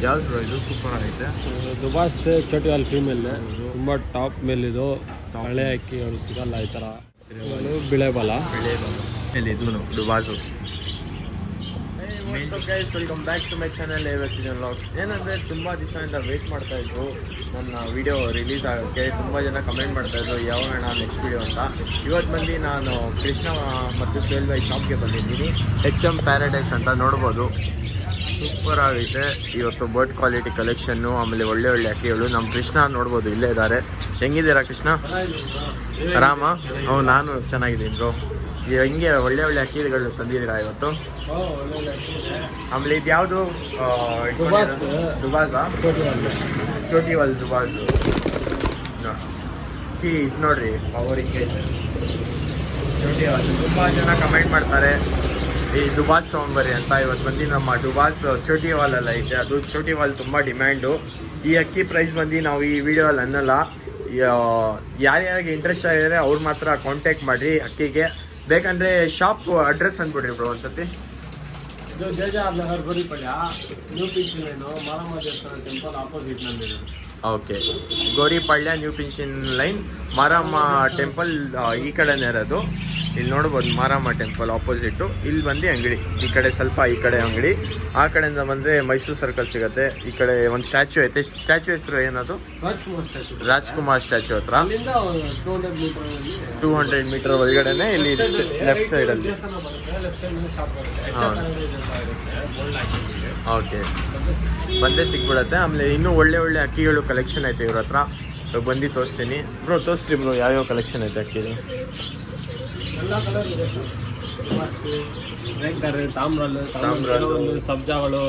ಯಾವ್ದು ಇದು ಸೂಪರ್ ಆಗೈತೆ. ದುಬಾಸ್ ಚೋಟಿ ವಾಲ್ ಫೀಮೇಲ್ ತುಂಬ ಟಾಪ್ ಮೇಲಿದು. ಹಳೆ ಅಕ್ಕಿ ಸಿಗಲ್ಲ ಈ ಥರ. ಬಿಳೆ ಬಲ ಇಲ್ಲಿ ಇದು ದುಬಾಸು. Welcome back to my channel ಇವತ್ತಿನ ವ್ಲಾಗ್ಸ್. ಏನಂದರೆ ತುಂಬ ದಿವಸದಿಂದ ವೆಯ್ಟ್ ಮಾಡ್ತಾಯಿದ್ರು ನನ್ನ ವಿಡಿಯೋ ರಿಲೀಸ್ ಆಗೋಕ್ಕೆ. ತುಂಬ ಜನ ಕಮೆಂಟ್ ಮಾಡ್ತಾಯಿದ್ರು ಯಾವಾಗ ನೆಕ್ಸ್ಟ್ ವಿಡಿಯೋ ಅಂತ. ಇವತ್ತು ಬಂದು ನಾನು ಕೃಷ್ಣ ಮತ್ತು ಸೇಲ್ ಬೈ ಶಾಪ್ಗೆ ಬಂದಿದ್ದೀನಿ. HM ಪ್ಯಾರಡೈಸ್ ಅಂತ ನೋಡ್ಬೋದು. ಸೂಪರ್ ಆಗೈತೆ ಇವತ್ತು. ಬರ್ಡ್ ಕ್ವಾಲಿಟಿ ಕಲೆಕ್ಷನ್ನು, ಆಮೇಲೆ ಒಳ್ಳೆ ಒಳ್ಳೆ ಅಕ್ಕಿಗಳು. ನಮ್ಮ ಕೃಷ್ಣ ನೋಡ್ಬೋದು ಇಲ್ಲೇ ಇದ್ದಾರೆ. ಹೆಂಗಿದ್ದೀರಾ ಕೃಷ್ಣ? ಆರಾಮ? ನಾನು ಚೆನ್ನಾಗಿದ್ದೀನಿ ಬ್ರೋ. ಹೆಂಗೆ ಒಳ್ಳೆ ಒಳ್ಳೆ ಅಕ್ಕಿಗಳು ತಂದಿದ್ದೀರಾ ಇವತ್ತು? ಆಮೇಲೆ ಇದು ಯಾವುದು? ದುಬಾಸಾ? ಚೋಟಿವಾಲ್ ದುಬಾಸು ಅಕ್ಕಿ. ಇದು ನೋಡ್ರಿ ಪವರ್ ಹಿಂಗೆ ಐತೆ. ಚೋಟಿವಾಲ್ ತುಂಬ ಜನ ಕಮೆಂಟ್ ಮಾಡ್ತಾರೆ ಈ ದುಬಾಸ್ ತೊಗೊಂಬರ್ರಿ ಅಂತ. ಇವತ್ತು ಬಂದು ನಮ್ಮ ಡುಬಾಸ್ ಚೋಟಿವಾಲೆಲ್ಲ ಐತೆ. ಅದು ಚೋಟಿವಾಲ್ ತುಂಬ ಡಿಮ್ಯಾಂಡು. ಈ ಅಕ್ಕಿ ಪ್ರೈಸ್ ಬಂದು ನಾವು ಈ ವಿಡಿಯೋಲ್ಲಿ ಅನ್ನಲ್ಲ. ಯಾರ್ಯಾರಿಗೆ ಇಂಟ್ರೆಸ್ಟ್ ಆಗಿದ್ರೆ ಅವ್ರು ಮಾತ್ರ ಕಾಂಟ್ಯಾಕ್ಟ್ ಮಾಡಿರಿ ಅಕ್ಕಿಗೆ. ಬೇಕಂದರೆ ಶಾಪ್ ಅಡ್ರೆಸ್ ಅಂದ್ಬಿಡ್ರಿ ಬ್ರೋ ಒಂದ್ಸತಿ. ಇದು ಜೆಜೆಆರ್ ನಗರ್ ಗೋರಿಪಳ್ಯ ನ್ಯೂ ಪಿಂಚಿನ್ ಲೈನು ಮಾರಮ್ಮ ದೇವಸ್ಥಾನ ಟೆಂಪಲ್ ಆಪೋಸಿಟ್ ನಂದಿದೆ. ಓಕೆ, ಗೋರಿಪಳ್ಯ ನ್ಯೂ ಪಿಂಚಿನ್ ಲೈನ್ ಮಾರಮ್ಮ ಟೆಂಪಲ್ ಈ ಕಡೆನೇ ಇರೋದು. ಇಲ್ಲಿ ನೋಡ್ಬೋದು ಮಾರಮ್ಮ ಟೆಂಪಲ್ ಆಪೋಸಿಟ್ಟು. ಇಲ್ಲಿ ಬಂದು ಅಂಗಡಿ ಈ ಕಡೆ, ಸ್ವಲ್ಪ ಈ ಕಡೆ ಅಂಗಡಿ. ಆ ಕಡೆಯಿಂದ ಬಂದರೆ ಮೈಸೂರು ಸರ್ಕಲ್ ಸಿಗುತ್ತೆ. ಈ ಕಡೆ ಒಂದು ಸ್ಟ್ಯಾಚ್ಯೂ ಐತೆ. ಸ್ಟ್ಯಾಚ್ಯೂ ಹೆಸರು ಏನದು? ರಾಜ್ಕುಮಾರ್ ಸ್ಟ್ಯಾಚ್ಯೂ ಹತ್ರ 200 ಮೀಟರ್ ಒಳಗಡೆನೆ ಇಲ್ಲಿ ಲೆಫ್ಟ್ ಸೈಡಲ್ಲಿ. ಓಕೆ, ಬಂದೇ ಸಿಕ್ಬಿಡತ್ತೆ. ಆಮೇಲೆ ಇನ್ನೂ ಒಳ್ಳೆ ಒಳ್ಳೆ ಅಕ್ಕಿಗಳು ಕಲೆಕ್ಷನ್ ಐತೆ ಇವ್ರ ಹತ್ರ. ಬಂದು ತೋರಿಸ್ತೀನಿ ಬ್ರೋ. ತೋರಿಸ್ರಿ ಬ್ರೋ ಯಾವ್ಯಾವ ಕಲೆಕ್ಷನ್ ಐತೆ ಅಕ್ಕಿದು. ಎಲ್ಲ ಕಲರ್ ಇದೆ ರೆಗ್ದರ್, ತಾಮ್ರಲ್ಲು, ಸಬ್ಜಾಗಳು,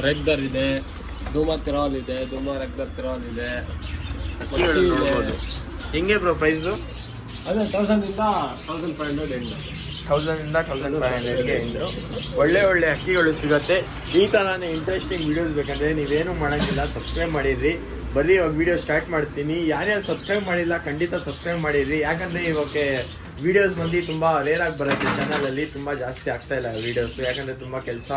ರೆಗ್ದರ್ ಇದೆ, ಧೂಮ ತಿರಾವಲ್ ಇದೆ, ಧೂಮ ರೆಗ್ದರ್ ತಿರಾವಲ್ ಇದೆ. ಹೆಂಗೆ ಬ್ರೋ ಪ್ರೈಸು? ಅದೇ 1000 1500 ಎಂಡು. 1500ಗೆ ಎಂಡು. ಒಳ್ಳೆ ಒಳ್ಳೆ ಅಕ್ಕಿಗಳು ಸಿಗುತ್ತೆ. ಈ ಥರನೇ ಇಂಟ್ರೆಸ್ಟಿಂಗ್ ವೀಡಿಯೋಸ್ ಬೇಕಂದರೆ ನೀವೇನು ಮಾಡೋಂಗಿಲ್ಲ, ಸಬ್ಸ್ಕ್ರೈಬ್ ಮಾಡಿದ್ರಿ. ಬರೀ ಇವಾಗ ವೀಡಿಯೋ ಸ್ಟಾರ್ಟ್ ಮಾಡ್ತೀನಿ. ಯಾರ್ಯಾರು ಸಬ್ಸ್ಕ್ರೈಬ್ ಮಾಡಿಲ್ಲ ಖಂಡಿತ ಸಬ್ಸ್ಕ್ರೈಬ್ ಮಾಡಿದ್ರಿ. ಯಾಕಂದರೆ ಇವಾಗ ವೀಡಿಯೋಸ್ ಬಂದು ತುಂಬ ರೇರಾಗಿ ಬರುತ್ತೆ ಚಾನಲಲ್ಲಿ. ತುಂಬ ಜಾಸ್ತಿ ಆಗ್ತಾಯಿಲ್ಲ ವೀಡಿಯೋಸು, ಯಾಕಂದರೆ ತುಂಬ ಕೆಲಸ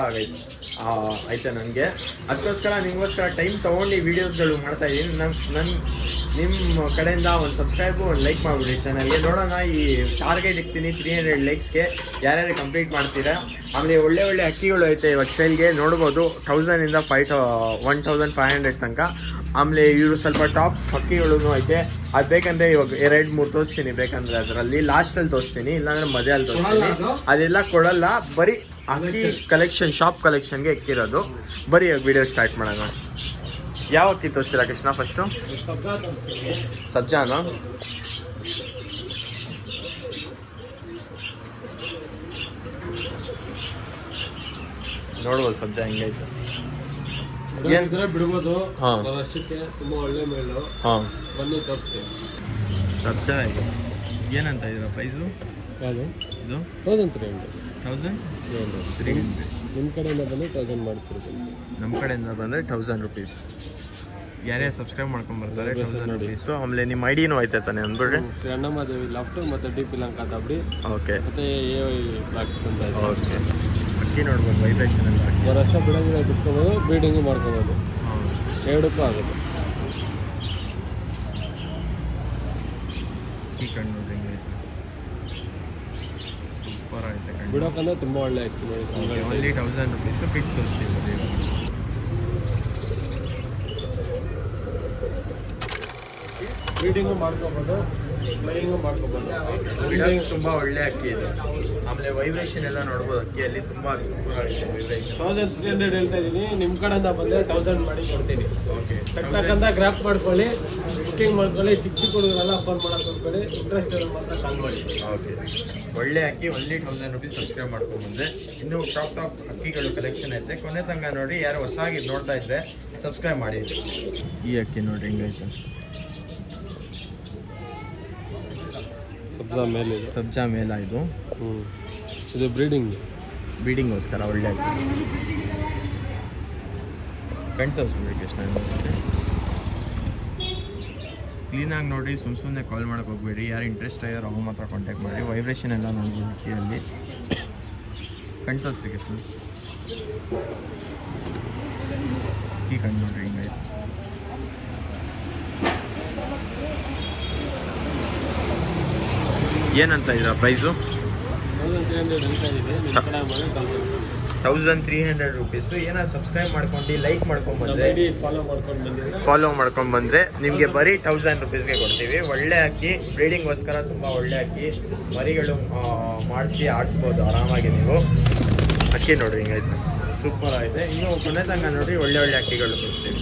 ಐತೆ ನನಗೆ. ಅದಕ್ಕೋಸ್ಕರ ನಿಮಗೋಸ್ಕರ ಟೈಮ್ ತೊಗೊಂಡು ವೀಡಿಯೋಸ್ಗಳು ಮಾಡ್ತಾಯಿದ್ದೀನಿ. ನಿಮ್ಮ ಕಡೆಯಿಂದ ಒಂದು ಸಬ್ಸ್ಕ್ರೈಬು, ಒಂದು ಲೈಕ್ ಮಾಡಿಬಿಡಿ ಚಾನಲ್ಗೆ. ನೋಡೋಣ, ಈ ಟಾರ್ಗೆಟ್ ಇಕ್ತೀನಿ 300 ಲೈಕ್ಸ್ಗೆ. ಯಾರ್ಯಾರು ಕಂಪ್ಲೀಟ್ ಮಾಡ್ತೀರಾ. ಆಮೇಲೆ ಒಳ್ಳೆ ಒಳ್ಳೆ ಅಕ್ಕಿಗಳು ಐತೆ ಇವಾಗ ಸೇಲ್ಗೆ. ನೋಡ್ಬೋದು 1000ಇಂದ 1500 ತನಕ. ಆಮೇಲೆ ಇವರು ಸ್ವಲ್ಪ ಟಾಪ್ ಅಕ್ಕಿಗಳೂ ಐತೆ. ಅದು ಬೇಕಂದರೆ ಇವಾಗ 2-3 ತೋರಿಸ್ತೀನಿ. ಬೇಕಂದರೆ ಅದರಲ್ಲಿ ಲಾಸ್ಟಲ್ಲಿ ತೋರಿಸ್ತೀನಿ, ಇಲ್ಲಾಂದರೆ ಮಧ್ಯಲ್ಲಿ ತೋರಿಸ್ತೀನಿ. ಅದೆಲ್ಲ ಕೊಡಲ್ಲ, ಬರೀ ಅಕ್ಕಿ ಕಲೆಕ್ಷನ್, ಶಾಪ್ ಕಲೆಕ್ಷನ್ಗೆ ಎಕ್ಕಿರೋದು. ಬರೀ ವಿಡಿಯೋ ಸ್ಟಾರ್ಟ್ ಮಾಡೋಣ. ಯಾವ ಅಕ್ಕಿ ತೋರಿಸ್ತೀರಾ ಕೃಷ್ಣ ಫಸ್ಟು? ಸಬ್ಜಾನ? ನೋಡ್ಬೋದು ಸಬ್ಜಾ ಹೆಂಗೈತೆ. ಏನಿದ್ರೆ ಬಿಡ್ಬೋದು. ವರ್ಷಕ್ಕೆ ತುಂಬ ಒಳ್ಳೆ ಮೇಲು. ಬನ್ನಿ ತೋರಿಸ್ತೀನಿ. ಸಬ್ಜಾ ಇದೆ. ಏನಂತ ಇದರ ಪ್ರೈಸು? ಯಾವುದು ಇದು? 1300. ನಿಮ್ಮ ಕಡೆಯಿಂದ ಬಂದರೆ 1000 ಮಾಡ್ಕೊಡ್ತೀನಿ. ನಮ್ಮ ಕಡೆಯಿಂದ ಬಂದರೆ 1000 ರುಪೀಸ್. ಯಾರ್ಯಾರು ಸಬ್ಸ್ಕ್ರೈಬ್ ಮಾಡ್ಕೊಂಡು ಬರ್ತಾರೆ 1000 ರುಪೀಸು. ಆಮೇಲೆ ನಿಮ್ಮ ಐಡಿನೂ ಐತೆ ತಾನೆ ಅಂದ್ಬಿಡ್ರಿ. ಶ್ರೀ ಅಣ್ಣಮಾದೇವಿ ಲಾಫ್ಟ್ ಮತ್ತು DP ಲಂಕಾ ದಬ್ಡಿ. ಓಕೆ, ಮತ್ತು AOI ಬ್ಲಾಕ್ಸ್ ಅಂತ ಇದೆ. ಓಕೆ, ಅಕ್ಕಿ ನೋಡ್ಬೋದು ವೈಬ್ರೇಷನ್ ಎಲ್ಲ. ವರ್ಷ ಬಿಡೋದಿಲ್ಲ, ಬಿಟ್ಕೊಬೋದು, ಬ್ರೀಡಿಂಗು ಮಾಡ್ಕೊಬೋದು. ಎರಡಕ್ಕೂ ಆಗುತ್ತೆ. ಈ ಕಣ್ಣು ನೋಡಿ ಹೆಂಗೈತೆ, ಸೂಪರ್ ಆಯ್ತು. ಬಿಡೋಕಂದ್ರೆ ತುಂಬ ಒಳ್ಳೆ ಆಯ್ತು ನೋಡಿ. Only 1000 rupees. ಪಿಕ್ ತೋರಿಸ್ತೀವಿ ಬರೀ. ಬ್ರೀಡಿಂಗು ಮಾಡ್ಕೊಬೋದು, ಫ್ಲೈಯಿಂಗು ಮಾಡ್ಕೊಬೋದು. ಬ್ರೀಡಿಂಗ್ ತುಂಬ ಒಳ್ಳೆ ಅಕ್ಕಿ ಇದೆ. ಆಮೇಲೆ ವೈಬ್ರೇಷನ್ ಎಲ್ಲ ನೋಡ್ಬೋದು ಅಕ್ಕಿಯಲ್ಲಿ, ತುಂಬ ಸೂಪರ್ ಆಗಿದೆ ವೈಬ್ರೇಷನ್. 1300 ಹೇಳ್ತಾ ಇದ್ದೀನಿ. ನಿಮ್ಮ ಕಡೆಯಿಂದ ಬಂದರೆ 1000 ಮಾಡಿ ಕೊಡ್ತೀನಿ. ಓಕೆ, ತಕ್ಕಂತ ಗ್ರಾಫ್ ಮಾಡ್ಕೊಳ್ಳಿ, ಬುಕ್ಕಿಂಗ್ ಮಾಡ್ಕೊಳ್ಳಿ. ಚಿಕ್ಕ ಚಿಕ್ಕ ಹುಡುಗರೆಲ್ಲ ಫೋನ್ ಮಾಡೋಕೆ ಹೋಗ್ಬೇಡಿ. ಇಂಟ್ರೆಸ್ಟ್ ಇರೋ ಮಾತ್ರ ಕಾಲ್ ಮಾಡಿ. ಓಕೆ, ಒಳ್ಳೆ ಅಕ್ಕಿ. Only 1000 rupees. ಸಬ್ಸ್ಕ್ರೈಬ್ ಮಾಡ್ಕೊಂಡ್ಬಂದೆ. ಇನ್ನೂ ಟಾಪ್ ಅಕ್ಕಿಗಳು ಕಲೆಕ್ಷನ್ ಐತೆ. ಕೊನೆ ತನಕ ನೋಡಿ. ಯಾರು ಹೊಸಾಗಿ ನೋಡ್ತಾ ಇದ್ರೆ ಸಬ್ಸ್ಕ್ರೈಬ್ ಮಾಡಿ. ಈ ಅಕ್ಕಿ ನೋಡಿ ಹೆಂಗೈತೆ. ಸಬ್ಜಾ ಮೇಲೆ, ಸಬ್ಜಾ ಮೇಲ ಇದು. ಇದು ಬ್ರೀಡಿಂಗೋಸ್ಕರ ಒಳ್ಳೆ ಅಕ್ಕಿ. ಕಣ್ ತೋರಿಸ್ಬೇಕು ಎಷ್ಟು ಕ್ಲೀನಾಗಿ ನೋಡಿ. ಸುಮ್ಮನೆ ಕಾಲ್ ಮಾಡೋಕೆ ಹೋಗ್ಬೇಡಿ. ಯಾರು ಇಂಟ್ರೆಸ್ಟ್ ಆಗಿರೋ ಅವ್ರು ಮಾತ್ರ ಕಾಂಟ್ಯಾಕ್ಟ್ ಮಾಡಿ. ವೈಬ್ರೇಷನ್ ಎಲ್ಲ ನೋಡ್ಬೋದು ಅಕ್ಕಿಯಲ್ಲಿ. ಕಣ್ ತೋರಿಸ್ರಿ ಎಷ್ಟು ಅಕ್ಕಿ ಕಣ್ಣು ನೋಡ್ರಿ ಹಿಂಗೈತೆ. ಏನಂತ ಇದ್ರ ಪ್ರೈಸು? 1300 ರುಪೀಸು. ಏನಾದ್ರು ಸಬ್ಸ್ಕ್ರೈಬ್ ಮಾಡ್ಕೊಂಡು ಲೈಕ್ ಮಾಡ್ಕೊಂಡ್ಬಂದ್ರೆ ಫಾಲೋ ಮಾಡ್ಕೊಂಡು ಬಂದರೆ ನಿಮಗೆ ಬರೀ 1000 ರುಪೀಸ್ಗೆ ಕೊಡ್ತೀವಿ. ಒಳ್ಳೆ ಅಕ್ಕಿ, ಬ್ರೀಡಿಂಗ್ಗೋಸ್ಕರ ತುಂಬ ಒಳ್ಳೆ ಅಕ್ಕಿ. ಮರಿಗಳು ಮಾಡಿಸಿ ಆಡಿಸ್ಬೋದು ಆರಾಮಾಗಿ ನೀವು. ಅಕ್ಕಿ ನೋಡ್ರಿ ಹಿಂಗೈತೆ, ಸೂಪರ್ ಆಗಿದೆ. ಇನ್ನು ಕೊನೆ ತನಕ ನೋಡ್ರಿ, ಒಳ್ಳೆ ಒಳ್ಳೆ ಅಕ್ಕಿಗಳು ಕೊಡ್ತೀವಿ.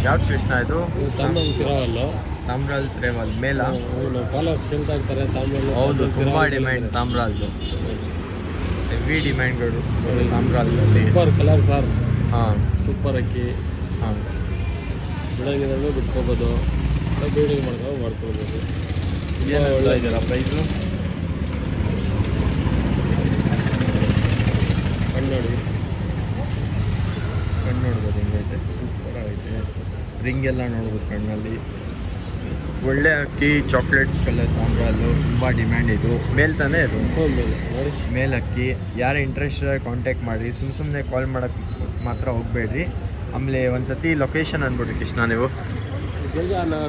ಯಾವ್ದು ಕೃಷ್ಣ ಇದು? ತಾಮ್ರಾಲ್ ತ್ರೇವಲ್ ಮೇಲ. ಹೌದು, ತುಂಬ ಡಿಮ್ಯಾಂಡ್ ತಾಮ್ರಾಲ್ದು, ಹೆವಿ ಡಿಮ್ಯಾಂಡ್ಗಳು ತಾಮ್ರಾಲ್ದಲ್ಲಿ. Super colour sir. ಹಾಂ, ಸೂಪರ್ ಅಕ್ಕಿ. ಹಾಂ, ಬಿಡಂಗಿದ್ರೆ ಬಿಟ್ಕೋಬೋದು, ಬ್ರೀಡಿಂಗ್ ಮಾಡ್ಕೊಳ್ಬೋದು. ಏನು ಇದೆಯಲ್ಲ ಪ್ರೈಸು? ಕಣ್ಣು ನೋಡಿ, ಕಣ್ಣು ನೋಡ್ಬೋದು ಹಿಂಗೈತೆ, ಸೂಪರ್ ಆಗೈತೆ. ರಿಂಗ್ ಎಲ್ಲ ನೋಡ್ಬೋದು ಕಣ್ಣಲ್ಲಿ. ಒಳ್ಳೆ ಅಕ್ಕಿ, ಚಾಕ್ಲೇಟ್ ಕಲರ್ ತಾಮ್ರಾಲು, ತುಂಬ ಡಿಮ್ಯಾಂಡ್ ಇದು. ಮೇಲ್ ತಾನೇ ಇದು? ನೋಡಿ ಮೇಲ್ ಅಕ್ಕಿ. ಯಾರು ಇಂಟ್ರೆಸ್ಟ್ ಕಾಂಟ್ಯಾಕ್ಟ್ ಮಾಡಿರಿ, ಸುಮ್ಮನೆ ಕಾಲ್ ಮಾಡೋಕ್ಕೆ ಮಾತ್ರ ಹೋಗಬೇಡ್ರಿ. ಆಮೇಲೆ ಒಂದು ಸತಿ ಲೊಕೇಶನ್ ಅಂದ್ಬಿಟ್ರಿ ಕೃಷ್ಣ ನೀವು?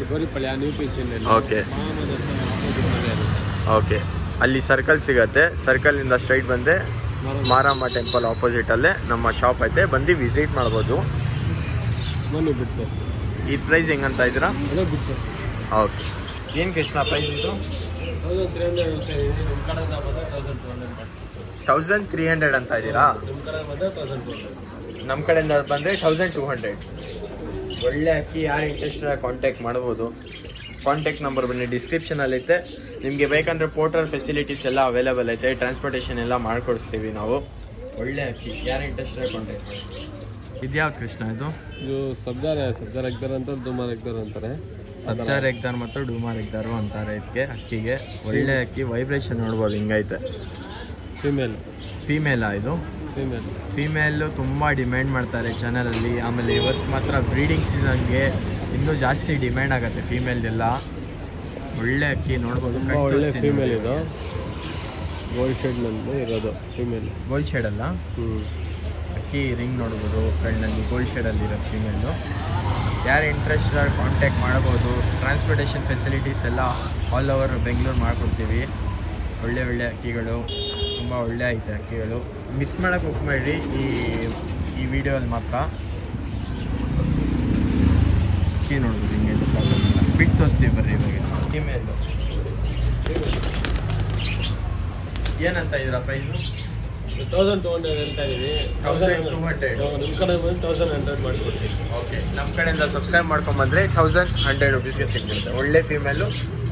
ಗೋರಿಪಳ್ಳಿ ನ್ಯೂ ಪಿಚಿನಲ್ಲಿ. ಓಕೆ ಓಕೆ, ಅಲ್ಲಿ ಸರ್ಕಲ್ ಸಿಗತ್ತೆ. ಸರ್ಕಲಿಂದ ಸ್ಟ್ರೈಟ್ ಬಂದೆ ಮಾರಮ್ಮ ಟೆಂಪಲ್ ಆಪೋಸಿಟಲ್ಲೇ ನಮ್ಮ ಶಾಪ್ ಐತೆ. ಬಂದು ವಿಸಿಟ್ ಮಾಡ್ಬೋದು. ಬನ್ನಿ ಬಿಟ್ಟು. ಈ ಪ್ರೈಸ್ ಹೆಂಗಂತ ಇದ್ದೀರಾ? ಅದೇ ಬಿಟ್ಟು. ಓಕೆ, ಏನು ಕೃಷ್ಣ ಪ್ರೈಸ್ ಇದು? 1300 ಹೇಳ್ತಾ ಇದ್ದೀನಿ. ನಿಮ್ಮ ಕಡೆಯಿಂದ ಬಂದರೆ 1300 ಅಂತ ಇದ್ದೀರಾ? ನಿಮ್ಮ ಕಡೆ ಬಂದರೆ 1200. ನಮ್ಮ ಕಡೆಯಿಂದ ಬಂದರೆ 1200. ಒಳ್ಳೆ ಅಕ್ಕಿ. ಯಾರು ಇಂಟ್ರೆಸ್ಟ್ ಕಾಂಟ್ಯಾಕ್ಟ್ ಮಾಡ್ಬೋದು. ಕಾಂಟ್ಯಾಕ್ಟ್ ನಂಬರ್ ಬನ್ನಿ ಡಿಸ್ಕ್ರಿಪ್ಷನಲ್ಲೈತೆ. ನಿಮಗೆ ಬೇಕಂದರೆ ಪೋರ್ಟರ್ ಫೆಸಿಲಿಟೀಸ್ ಎಲ್ಲ ಅವೈಲೇಬಲ್ ಐತೆ. ಟ್ರಾನ್ಸ್ಪೋರ್ಟೇಷನ್ ಎಲ್ಲ ಮಾಡಿಕೊಡಿಸ್ತೀವಿ ನಾವು. ಒಳ್ಳೆ ಅಕ್ಕಿ, ಯಾರು ಇಂಟ್ರೆಸ್ಟ್ ಕಾಂಟ್ಯಾಕ್ಟ್ ಮಾಡಿ. ಇದ್ಯಾವ ಕೃಷ್ಣ ಇದು? ಇದು ಸಬ್ಜಾರ್ ಎಗ್ದಾರ್ ಅಂತ ದುಮಾರ್ ಎಗ್ದಾರ್ ಅಂತಾರೆ. ಸಬ್ಜಾರ್ ಎಗ್ದಾರ್ ಮತ್ತು ಡೂಮಾರ್ ಎಗ್ದಾರು ಅಂತಾರೆ ಇದಕ್ಕೆ ಅಕ್ಕಿಗೆ. ಒಳ್ಳೆ ಅಕ್ಕಿ, ವೈಬ್ರೇಷನ್ ನೋಡ್ಬೋದು ಹಿಂಗೈತೆ. ಫೀಮೇಲಾ ಇದು? ಫೀಮೇಲು ತುಂಬ ಡಿಮ್ಯಾಂಡ್ ಮಾಡ್ತಾರೆ ಚಾನಲಲ್ಲಿ. ಆಮೇಲೆ ಇವತ್ತು ಮಾತ್ರ ಬ್ರೀಡಿಂಗ್ ಸೀಸನ್ಗೆ ಇನ್ನೂ ಜಾಸ್ತಿ ಡಿಮ್ಯಾಂಡ್ ಆಗುತ್ತೆ ಫೀಮೇಲ್ದೆಲ್ಲ. ಒಳ್ಳೆ ಅಕ್ಕಿ ನೋಡ್ಬೋದು. ಒಳ್ಳೆ ಫೀಮೇಲ್ ಇದು, ಗೋಲ್ಡ್ ಶೇಡ್ನಲ್ಲಿ ಇರೋದು ಫೀಮೇಲ್. ಗೋಲ್ಡ್ ಶೇಡಲ್ಲ ಅಕ್ಕಿ. ರಿಂಗ್ ನೋಡ್ಬೋದು ಕಣ್ಣಲ್ಲಿ, ಗೋಲ್ಡ್ ಶೇಡಲ್ಲಿರೋ ಫೀಮೇಲು. ಯಾರು ಇಂಟ್ರೆಸ್ಟ್ ಕಾಂಟ್ಯಾಕ್ಟ್ ಮಾಡ್ಬೋದು. ಟ್ರಾನ್ಸ್ಪೋರ್ಟೇಷನ್ ಫೆಸಿಲಿಟೀಸ್ ಎಲ್ಲ ಆಲ್ ಓವರ್ ಬೆಂಗಳೂರು ಮಾಡ್ಕೊಡ್ತೀವಿ. ಒಳ್ಳೆ ಒಳ್ಳೆ ಅಕ್ಕಿಗಳು, ತುಂಬ ಒಳ್ಳೆ ಐತೆ ಅಕ್ಕಿಗಳು. ಮಿಸ್ ಮಾಡೋಕ್ಕೆ ಹೋಗ್ಬೇಡ್ರಿ ಈ ವಿಡಿಯೋಲ್ಲಿ ಮಾತ್ರ. ಅಕ್ಕಿ ನೋಡ್ಬೋದು ಹಿಂಗೆ ಪ್ರಾಬ್ಲಮ್ ಇಲ್ಲ. ಬಿಟ್ಟು ತೋರಿಸ್ತೀವಿ ಬರ್ರಿ ಇವಾಗ. ಫೀಮೇಲು ಏನಂತ ಇದ್ದೀರಾ ಪ್ರೈಸು? 1200 ಹೇಳ್ತಾ ಇದ್ದೀವಿ. 1200. ನಿಮ್ಮ ಕಡೆ ಬಂದು 1100 ಮಾಡಿಕೊಡ್ತೀವಿ. ಓಕೆ, ನಮ್ಮ ಕಡೆಯಿಂದ ಸಬ್ಸ್ಕ್ರೈಬ್ ಮಾಡ್ಕೊಂಬಂದರೆ 1100 ರುಪೀಸ್ಗೆ ಸಿಗ್ಬಿಡುತ್ತೆ. ಒಳ್ಳೆ ಫೀಮೇಲು.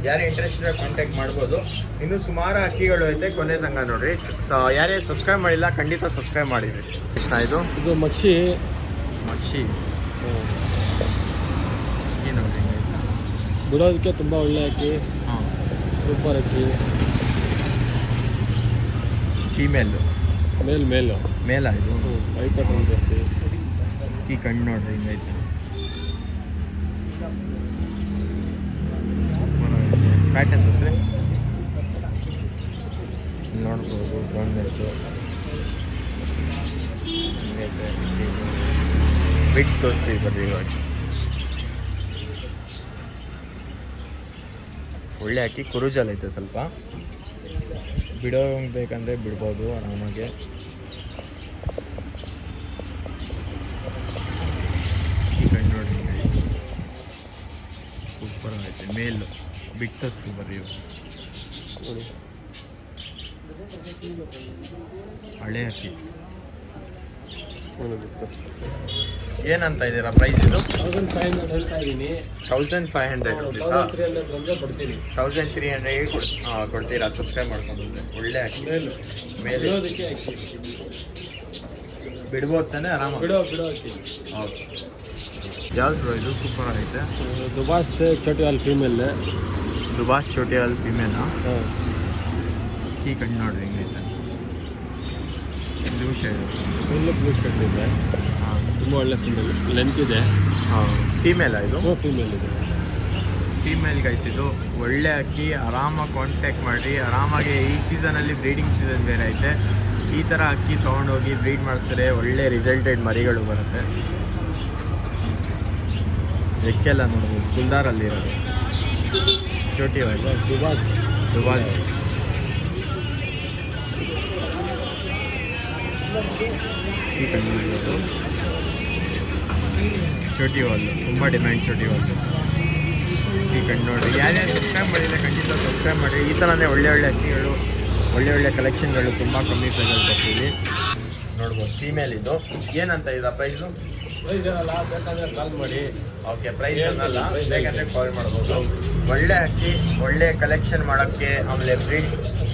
ಯಾರು ಇಂಟ್ರೆಸ್ಟ್ ಕಾಂಟ್ಯಾಕ್ಟ್ ಮಾಡ್ಬೋದು. ಇನ್ನೂ ಸುಮಾರು ಅಕ್ಕಿಗಳು ಐತೆ, ಕೊನೆ ತನಕ ನೋಡಿರಿ. ಯಾರೇ ಸಬ್ಸ್ಕ್ರೈಬ್ ಮಾಡಿಲ್ಲ ಖಂಡಿತ ಸಬ್ಸ್ಕ್ರೈಬ್ ಮಾಡಿರಿ. ಕೃಷ್ಣ ಇದು ಮಕ್ಷಿ ಅಕ್ಕಿ ನೋಡಿರಿ. ಬಿಡೋದಕ್ಕೆ ತುಂಬ ಒಳ್ಳೆ ಅಕ್ಕಿ. ಹಾಂ, ಸೂಪರ್ ಅಕ್ಕಿ. ಫೀಮೇಲು ಮೇಲ ಇದು? ವೈಟ್ ಒಂದು ಅಕ್ಕಿ. ಅಕ್ಕಿ ಕಣ್ಣು ನೋಡ್ರಿ ಹಿಂಗೈತೆ. ಪ್ಯಾಟರ್ನ್ ತೋರಿಸ್ರಿ. ನೋಡ್ಬೋದು ಬ್ರೌನ್ನೆಸ್ಸು ಹಿಂಗೈತೆ. ಬಿಟ್ಟು ತೋರಿಸ್ತೀವಿ ಬರ್ರಿ ಇವಾಗ. ಒಳ್ಳೆ ಅಕ್ಕಿ, ಕುರುಜಲ್ ಐತೆ ಸ್ವಲ್ಪ. ಬೇಕಂದರೆ ಬಿಡ್ಬೋದು ಆರಾಮಾಗೆ. ಈ ಕಣ್ಣು ನೋಡಿ ಸೂಪರ್ ಆಗೈತೆ. ಮೇಲು ಬಿಟ್ಟು ತೋರಿಸ್ತೀವಿ ಬರ್ರಿ ಇವಾಗ. ಹಳೆ ಅಕ್ಕಿ ಏನಂತ ಇದ್ದೀರಾ ಪ್ರೈಸ್ ಇದು? 1500 ಹೇಳ್ತಾ ಇದ್ದೀನಿ. 1500 ರುಪೀಸಾ? 1300 ಬಂದರೆ ಕೊಡ್ತೀನಿ. 1300 ಕೊಡ್ತೀರಾ ಸಬ್ಸ್ಕ್ರೈಬ್ ಮಾಡ್ಕೊಂಡ್ಬಂದ್ರೆ? ಒಳ್ಳೆ ಅಕ್ಕಿ ಮೇಲೆ ಬಿಡೋದಕ್ಕೆ ಅಕ್ಕಿ. ಬಿಡ್ಬೋದು ತಾನೆ ಆರಾಮ? ಬಿಡೋ ಅಕ್ಕಿ. ಓಕೆ, ಯಾವ್ದು ಇದು? ಸೂಪರ್ ಆಗೈತೆ. ದುಬಾಸ್ ಚೋಟಿವಾಲ್ ಫೀಮೇಲ್. ದುಬಾಸ್ ಚೋಟಿವಾಲ್ ಫೀಮೇಲಾ? ಹಾಂ. ಈ ಕಣ್ಣು ನೋಡ್ರಿ ಹಿಂಗೈತೆ. Blue shade. ಬ್ಲೂ ಶೇಡ್ ಇದೆ. ಹಾಂ, ತುಂಬ ಒಳ್ಳೆ ಫೀಮೇಲ್. ಲೆಂತ್ ಇದೆ. ಹಾಂ, ಫೀಮೇಲಾ ಇದು? ಫೀಮೇಲ್ ಇದೆ. ಫೀಮೇಲ್ ಗೈಸ್ ಇದು. ಒಳ್ಳೆ ಅಕ್ಕಿ, ಆರಾಮಾಗಿ ಕಾಂಟ್ಯಾಕ್ಟ್ ಮಾಡಿರಿ. ಆರಾಮಾಗಿ ಈ ಸೀಸನಲ್ಲಿ ಬ್ರೀಡಿಂಗ್ ಸೀಸನ್ ಬೇರೆ ಐತೆ. ಈ ಥರ ಅಕ್ಕಿ ತೊಗೊಂಡೋಗಿ ಬ್ರೀಡ್ ಮಾಡಿಸಿದ್ರೆ ಒಳ್ಳೆ ರಿಸಲ್ಟೆಡ್ ಮರಿಗಳು ಬರುತ್ತೆ. ರೆಕ್ಕೆಲ್ಲ ನೋಡ್ಬೋದು ಗುಲ್ದಾರಲ್ಲಿರೋದು ಚೋಟಿ ಆಯಿಲ್ ದುಬಾಸ್ ದುಬಾಸ್ ಈ ಕಂಡು ಚೋಟಿ ವಾಲ್ ತುಂಬ ಡಿಮ್ಯಾಂಡ್ ಚೋಟಿ ವಾಲ್ ಈ ಕಂಡು ನೋಡಿ ಯಾರ್ಯಾರು ಸಬ್ಸ್ಕ್ರೈಬ್ ಮಾಡಿಲ್ಲ ಖಂಡಿತ ಸಬ್ಸ್ಕ್ರೈಬ್ ಮಾಡಿ. ಈ ಥರನೇ ಒಳ್ಳೆ ಅಕ್ಕಿಗಳು ಒಳ್ಳೆ ಕಲೆಕ್ಷನ್ಗಳು ತುಂಬ ಕಮ್ಮಿ ಪ್ರೈಸಲ್ಲಿ ಕೊಡ್ತೀವಿ. ನೋಡ್ಬೋದು ಫೀಮೇಲ್ ಇದು ಏನಂತ ಇದೆ ಪ್ರೈಸು? ಪ್ರೈಸ್ ಏನಲ್ಲ, ಬೇಕಾದ್ರೆ ಕಾಲ್ ಮಾಡಿ. ಓಕೆ, ಪ್ರೈಸ್ ಏನಲ್ಲ, ಬೇಕಂದ್ರೆ ಕಾಲ್ ಮಾಡ್ಬೋದು. ಒಳ್ಳೆ ಅಕ್ಕಿ, ಒಳ್ಳೆ ಕಲೆಕ್ಷನ್ ಮಾಡೋಕ್ಕೆ, ಆಮೇಲೆ